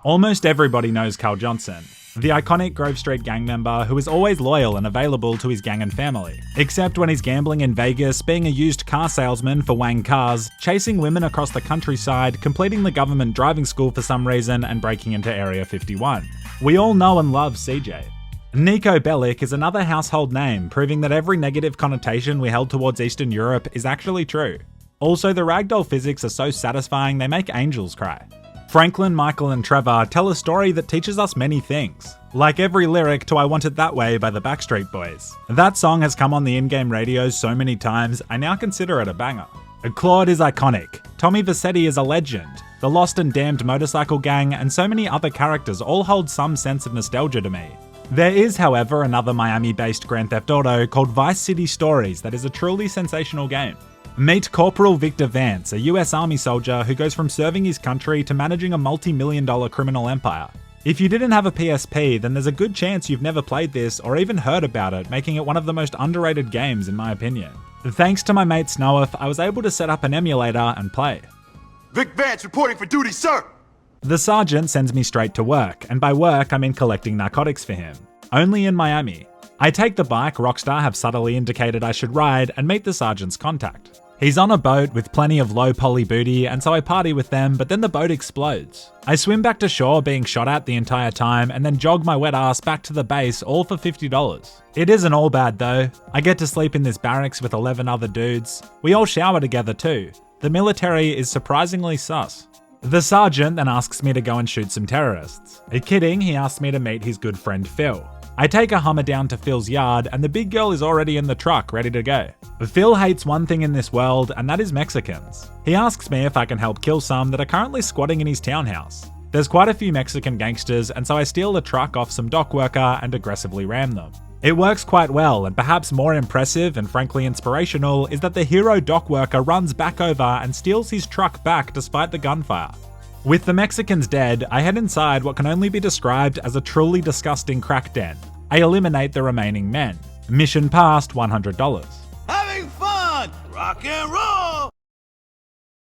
Almost everybody knows Carl Johnson, the iconic Grove Street gang member who is always loyal and available to his gang and family, except when he's gambling in Vegas, being a used car salesman for Wang Cars, chasing women across the countryside, completing the government driving school for some reason, and breaking into Area 51. We all know and love CJ. Niko Bellic is another household name, proving that every negative connotation we held towards Eastern Europe is actually true. Also, the ragdoll physics are so satisfying they make angels cry. Franklin, Michael, and Trevor tell a story that teaches us many things, like every lyric to I Want It That Way by the Backstreet Boys. That song has come on the in-game radios so many times, I now consider it a banger. Claude is iconic, Tommy Vercetti is a legend, the Lost and Damned Motorcycle Gang, and so many other characters all hold some sense of nostalgia to me. There is, however, another Miami-based Grand Theft Auto called Vice City Stories that is a truly sensational game. Meet Corporal Victor Vance, a US Army soldier who goes from serving his country to managing a multi-million-dollar criminal empire. If you didn't have a PSP, then there's a good chance you've never played this or even heard about it, making it one of the most underrated games in my opinion. Thanks to my mate Snowyf, I was able to set up an emulator and play. Vic Vance reporting for duty, sir! The sergeant sends me straight to work, and by work I mean collecting narcotics for him. Only in Miami. I take the bike Rockstar have subtly indicated I should ride and meet the sergeant's contact. He's on a boat with plenty of low poly booty, and so I party with them, but then the boat explodes. I swim back to shore being shot at the entire time, and then jog my wet ass back to the base, all for $50. It isn't all bad though. I get to sleep in this barracks with 11 other dudes. We all shower together too. The military is surprisingly sus. The sergeant then asks me to go and shoot some terrorists. Kidding, he asks me to meet his good friend Phil. I take a Hummer down to Phil's yard, and the big girl is already in the truck, ready to go. Phil hates one thing in this world, and that is Mexicans. He asks me if I can help kill some that are currently squatting in his townhouse. There's quite a few Mexican gangsters, and so I steal the truck off some dock worker and aggressively ram them. It works quite well, and perhaps more impressive and frankly inspirational is that the hero dock worker runs back over and steals his truck back despite the gunfire. With the Mexicans dead, I head inside what can only be described as a truly disgusting crack den. I eliminate the remaining men. Mission passed, $100. Having fun! Rock and roll!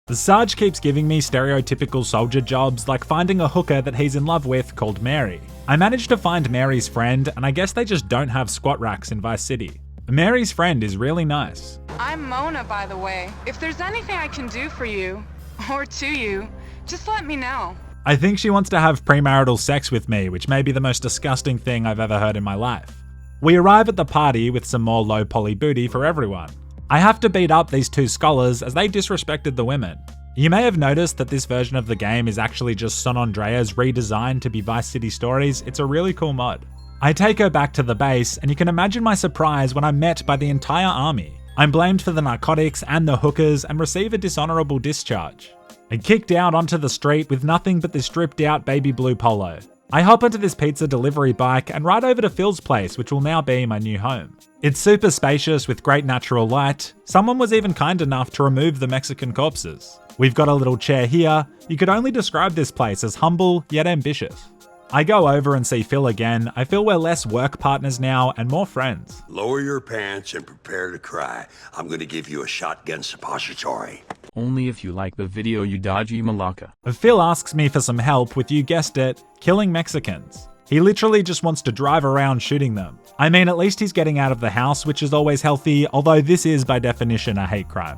The Sarge keeps giving me stereotypical soldier jobs like finding a hooker that he's in love with called Mary. I managed to find Mary's friend, and I guess they just don't have squat racks in Vice City. Mary's friend is really nice. I'm Mona, by the way. If there's anything I can do for you, or to you, just let me know. I think she wants to have premarital sex with me, which may be the most disgusting thing I've ever heard in my life. We arrive at the party with some more low poly booty for everyone. I have to beat up these two scholars as they disrespected the women. You may have noticed that this version of the game is actually just San Andreas redesigned to be Vice City Stories. It's a really cool mod. I take her back to the base, and you can imagine my surprise when I'm met by the entire army. I'm blamed for the narcotics and the hookers and receive a dishonorable discharge. I kicked out onto the street with nothing but this stripped out baby blue polo. I hop onto this pizza delivery bike and ride over to Phil's place, which will now be my new home. It's super spacious with great natural light. Someone was even kind enough to remove the Mexican corpses. We've got a little chair here. You could only describe this place as humble yet ambitious. I go over and see Phil again. I feel we're less work partners now and more friends. Lower your pants and prepare to cry. I'm gonna give you a shotgun suppository. Only if you like the video, you dodgy malaka. Phil asks me for some help with, you guessed it, killing Mexicans. He literally just wants to drive around shooting them. I mean, at least he's getting out of the house, which is always healthy, although this is by definition a hate crime.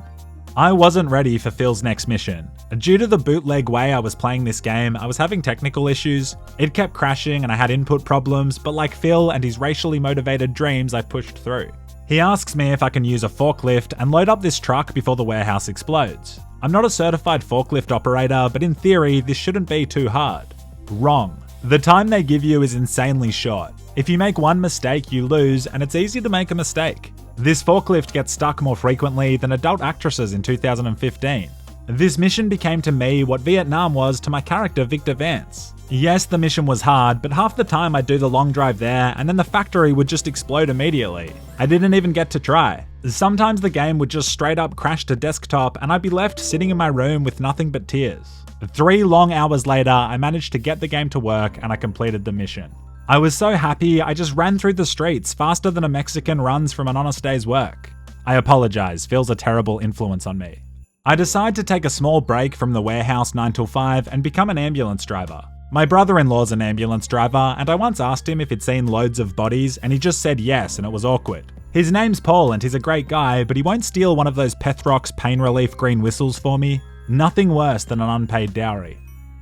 I wasn't ready for Phil's next mission. Due to the bootleg way I was playing this game, I was having technical issues. It kept crashing and I had input problems, but like Phil and his racially motivated dreams, I pushed through. He asks me if I can use a forklift and load up this truck before the warehouse explodes. I'm not a certified forklift operator, but in theory, this shouldn't be too hard. Wrong. The time they give you is insanely short. If you make one mistake, you lose, and it's easy to make a mistake. This forklift gets stuck more frequently than adult actresses in 2015. This mission became to me what Vietnam was to my character Victor Vance. Yes, the mission was hard, but half the time I'd do the long drive there, and then the factory would just explode immediately. I didn't even get to try. Sometimes the game would just straight up crash to desktop, and I'd be left sitting in my room with nothing but tears. 3 long hours later, I managed to get the game to work, and I completed the mission. I was so happy, I just ran through the streets faster than a Mexican runs from an honest day's work. I apologize, Phil's a terrible influence on me. I decide to take a small break from the warehouse 9 till 5 and become an ambulance driver. My brother-in-law's an ambulance driver, and I once asked him if he'd seen loads of bodies, and he just said yes, and it was awkward. His name's Paul, and he's a great guy, but he won't steal one of those Pethrox pain relief green whistles for me. Nothing worse than an unpaid dowry.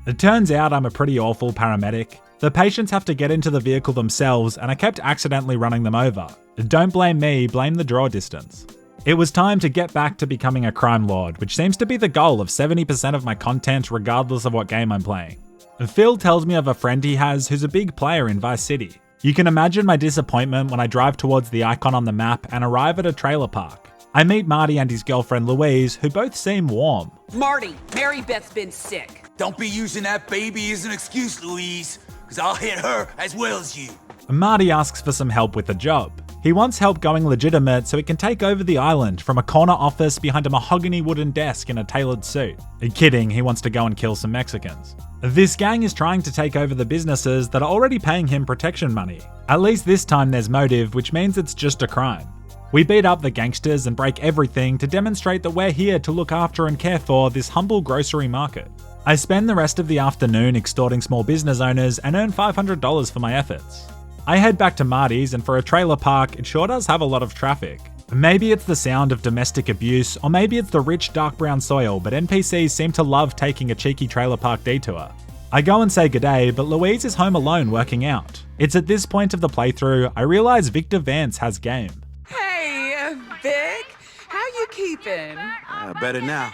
It turns out I'm a pretty awful paramedic. The patients have to get into the vehicle themselves, and I kept accidentally running them over. Don't blame me, blame the draw distance. It was time to get back to becoming a crime lord, which seems to be the goal of 70% of my content regardless of what game I'm playing. Phil tells me of a friend he has who's a big player in Vice City. You can imagine my disappointment when I drive towards the icon on the map and arrive at a trailer park. I meet Marty and his girlfriend Louise, who both seem warm. Marty, Mary Beth's been sick. Don't be using that baby as an excuse, Louise, because I'll hit her as well as you. Marty asks for some help with the job. He wants help going legitimate so he can take over the island from a corner office behind a mahogany wooden desk in a tailored suit. Kidding, he wants to go and kill some Mexicans. This gang is trying to take over the businesses that are already paying him protection money. At least this time there's motive, which means it's just a crime. We beat up the gangsters and break everything to demonstrate that we're here to look after and care for this humble grocery market. I spend the rest of the afternoon extorting small business owners and earn $500 for my efforts. I head back to Marty's, and for a trailer park, it sure does have a lot of traffic. Maybe it's the sound of domestic abuse, or maybe it's the rich dark brown soil, but NPCs seem to love taking a cheeky trailer park detour. I go and say g'day, but Louise is home alone working out. It's at this point of the playthrough I realise Victor Vance has game. Hey, Vic, how you keeping? Better now.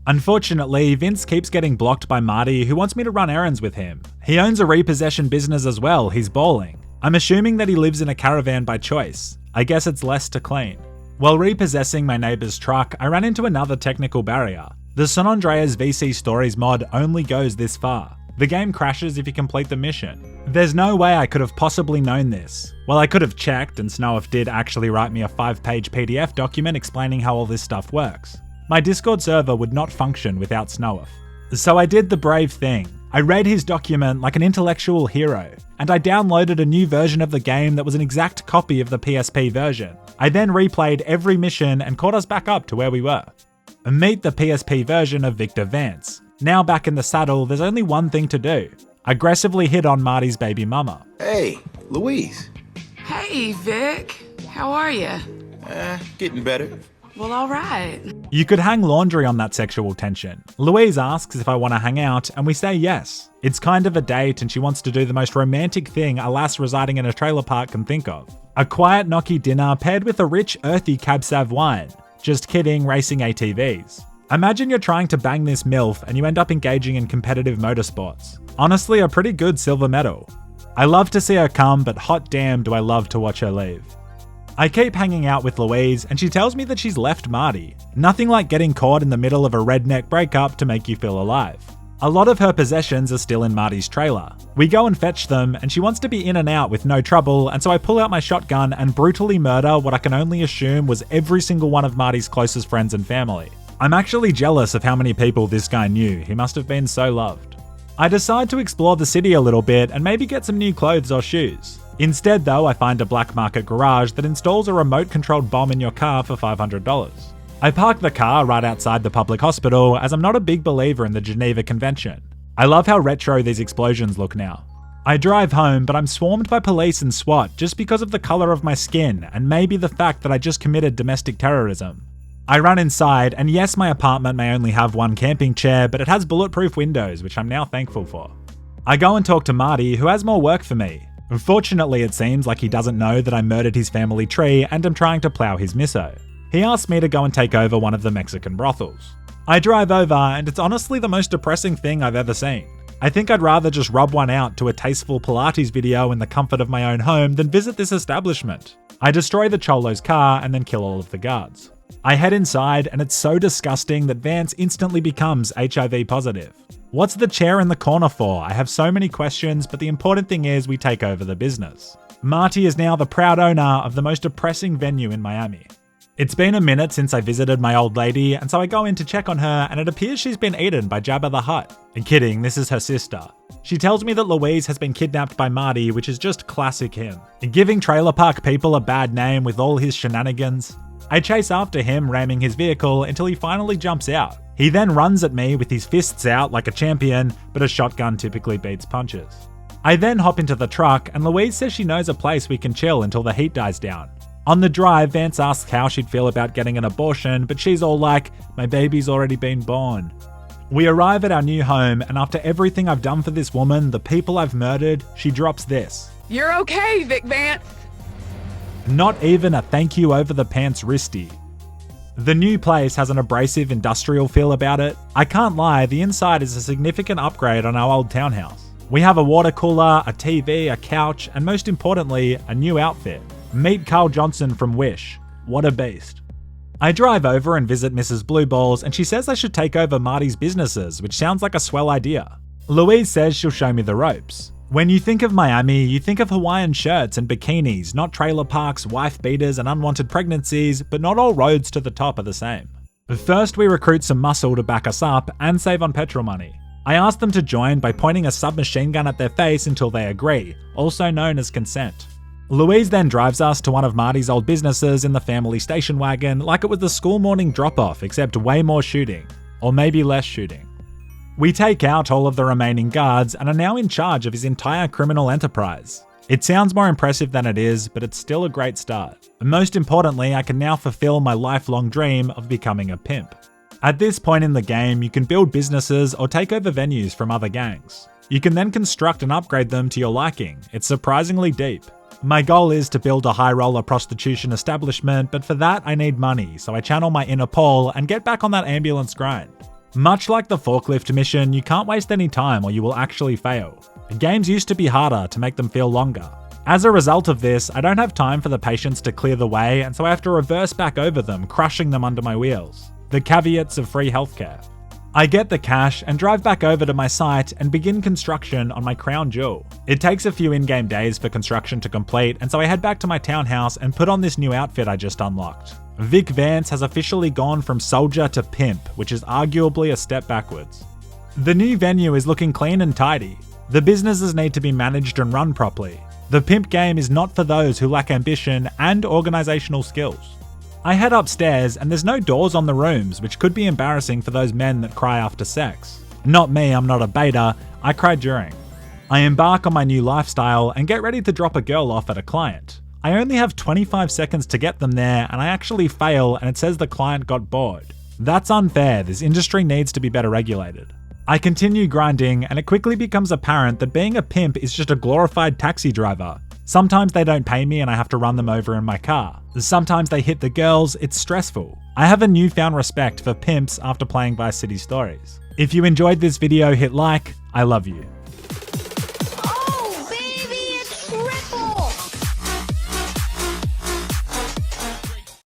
Unfortunately, Vince keeps getting blocked by Marty, who wants me to run errands with him. He owns a repossession business as well, he's balling. I'm assuming that he lives in a caravan by choice. I guess it's less to clean. While repossessing my neighbour's truck, I ran into another technical barrier. The San Andreas VC Stories mod only goes this far. The game crashes if you complete the mission. There's no way I could have possibly known this. Well, I could have checked, and Snowif did actually write me a 5-page PDF document explaining how all this stuff works. My Discord server would not function without Snowif. So I did the brave thing. I read his document like an intellectual hero, and I downloaded a new version of the game that was an exact copy of the PSP version. I then replayed every mission and caught us back up to where we were. Meet the PSP version of Victor Vance. Now back in the saddle, there's only one thing to do. Aggressively hit on Marty's baby mama. Hey, Louise. Hey, Vic, how are you? Getting better. Well, all right. You could hang laundry on that sexual tension. Louise asks if I want to hang out, and we say yes. It's kind of a date, and she wants to do the most romantic thing a lass residing in a trailer park can think of. A quiet gnocchi dinner paired with a rich, earthy Cab Sav wine. Just kidding, racing ATVs. Imagine you're trying to bang this MILF and you end up engaging in competitive motorsports. Honestly, a pretty good silver medal. I love to see her come, but hot damn do I love to watch her leave. I keep hanging out with Louise, and she tells me that she's left Marty. Nothing like getting caught in the middle of a redneck breakup to make you feel alive. A lot of her possessions are still in Marty's trailer. We go and fetch them, and she wants to be in and out with no trouble, and so I pull out my shotgun and brutally murder what I can only assume was every single one of Marty's closest friends and family. I'm actually jealous of how many people this guy knew. He must have been so loved. I decide to explore the city a little bit and maybe get some new clothes or shoes. Instead though, I find a black market garage that installs a remote-controlled bomb in your car for $500. I park the car right outside the public hospital as I'm not a big believer in the Geneva Convention. I love how retro these explosions look now. I drive home, but I'm swarmed by police and SWAT just because of the colour of my skin and maybe the fact that I just committed domestic terrorism. I run inside, and yes, my apartment may only have one camping chair, but it has bulletproof windows, which I'm now thankful for. I go and talk to Marty, who has more work for me. Unfortunately, it seems like he doesn't know that I murdered his family tree and am trying to plough his miso. He asks me to go and take over one of the Mexican brothels. I drive over, and it's honestly the most depressing thing I've ever seen. I think I'd rather just rub one out to a tasteful Pilates video in the comfort of my own home than visit this establishment. I destroy the Cholo's car and then kill all of the guards. I head inside, and it's so disgusting that Vance instantly becomes HIV positive. What's the chair in the corner for? I have so many questions, but the important thing is we take over the business. Marty is now the proud owner of the most depressing venue in Miami. It's been a minute since I visited my old lady, and so I go in to check on her, and it appears she's been eaten by Jabba the Hutt. Kidding, this is her sister. She tells me that Louise has been kidnapped by Marty, which is just classic him. Giving trailer park people a bad name with all his shenanigans. I chase after him, ramming his vehicle until he finally jumps out. He then runs at me with his fists out like a champion, but a shotgun typically beats punches. I then hop into the truck and Louise says she knows a place we can chill until the heat dies down. On the drive, Vance asks how she'd feel about getting an abortion, but she's all like, "My baby's already been born." We arrive at our new home, and after everything I've done for this woman, the people I've murdered, she drops this. You're okay, Vic Vance. Not even a thank you over the pants wristy. The new place has an abrasive industrial feel about it. I can't lie, the inside is a significant upgrade on our old townhouse. We have a water cooler, a TV, a couch, and most importantly, a new outfit. Meet Carl Johnson from Wish. What a beast. I drive over and visit Mrs. Blueballs, and she says I should take over Marty's businesses, which sounds like a swell idea. Louise says she'll show me the ropes. When you think of Miami, you think of Hawaiian shirts and bikinis, not trailer parks, wife beaters, and unwanted pregnancies, but not all roads to the top are the same. First, we recruit some muscle to back us up and save on petrol money. I ask them to join by pointing a submachine gun at their face until they agree, also known as consent. Louise then drives us to one of Marty's old businesses in the family station wagon like it was the school morning drop-off, except way more shooting. Or maybe less shooting. We take out all of the remaining guards and are now in charge of his entire criminal enterprise. It sounds more impressive than it is, but it's still a great start. And most importantly, I can now fulfill my lifelong dream of becoming a pimp. At this point in the game, you can build businesses or take over venues from other gangs. You can then construct and upgrade them to your liking. It's surprisingly deep. My goal is to build a high-roller prostitution establishment, but for that I need money, so I channel my inner Paul and get back on that ambulance grind. Much like the forklift mission, you can't waste any time or you will actually fail. Games used to be harder to make them feel longer. As a result of this, I don't have time for the patients to clear the way, and so I have to reverse back over them, crushing them under my wheels. The caveats of free healthcare. I get the cash and drive back over to my site and begin construction on my crown jewel. It takes a few in-game days for construction to complete, and so I head back to my townhouse and put on this new outfit I just unlocked. Vic Vance has officially gone from soldier to pimp, which is arguably a step backwards. The new venue is looking clean and tidy. The businesses need to be managed and run properly. The pimp game is not for those who lack ambition and organizational skills. I head upstairs and there's no doors on the rooms, which could be embarrassing for those men that cry after sex. Not me, I'm not a beta, I cry during. I embark on my new lifestyle and get ready to drop a girl off at a client. I only have 25 seconds to get them there and I actually fail and it says the client got bored. That's unfair, this industry needs to be better regulated. I continue grinding and it quickly becomes apparent that being a pimp is just a glorified taxi driver. Sometimes they don't pay me and I have to run them over in my car. Sometimes they hit the girls, it's stressful. I have a newfound respect for pimps after playing Vice City Stories. If you enjoyed this video, hit like, I love you.